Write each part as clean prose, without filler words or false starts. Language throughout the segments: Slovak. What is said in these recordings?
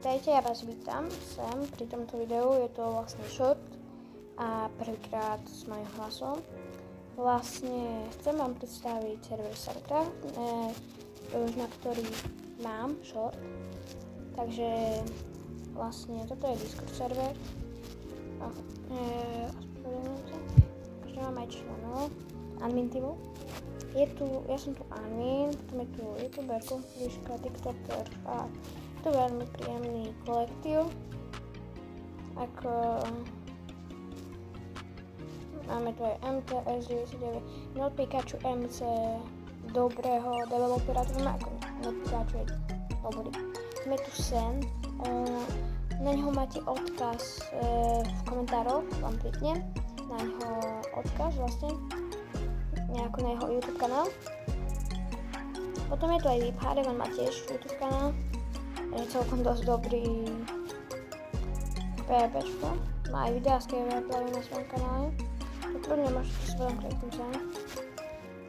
Vítajte, ja vás vítam sem pri tomto videu, je to vlastne short a prvýkrát s mojím hlasom. Vlastne chcem vám predstaviť server StarCraft, na ktorý mám short. Takže vlastne toto je Discord server. Takže mám aj členov, admin týmu. Ja som tu admin, potom je tu youtuber, konfliška, tiktoker a je to veľmi príjemný kolektív. Máme tu aj MTS99, Not Pikachu MC, dobrého developera, tu máme ako Not Pikachu je dobrý. Máme tu Sen, na neho máte odkaz v komentároch, vám kliknem na neho odkaz vlastne, nejako na jeho YouTube kanál. Potom je tu aj Vipharek, on má tiež YouTube kanál. Je celkom dosť dobrý PvPčko. Má aj videá z gameplayu na svojom kanále. To kľudne môžete svojom kliknúť sem.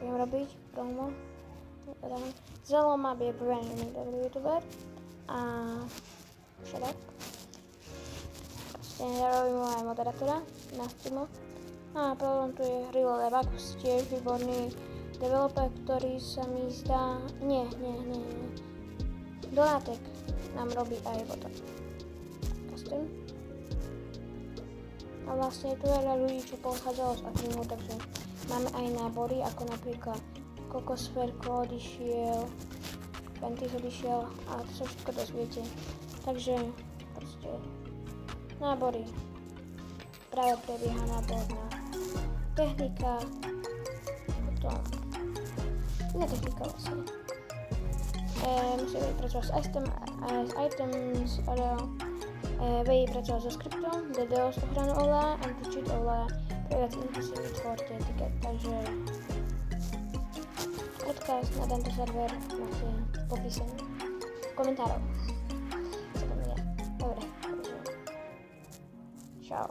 Budem robiť promo. Zelomap je veľmi dobrý youtuber. A všetak. Proste nerobím mu aj moderátora na streamu. A potom tu je Rilevak, tiež výborný developer, ktorý sa mi zdá... Nie. Donatek nám robí aj potom custom. A vlastne tu je veľa ľudí, čo pochádzalo z adminu, takže máme aj nábory, ako napríklad Kokosferko odišiel, Pentis odišiel a to sa všetko dozviete. Takže proste nábory. Práve prebieha nábor na technika, potom iná technika vlastne. Musíme pracovať s items, vedieť pracovať so skriptom, DDoS ochranu OLA, anti-cheat OLA, pre viac info vytvorte etiket, takže odkaz na tento server máte v popise v komentároch. Dobre, čau.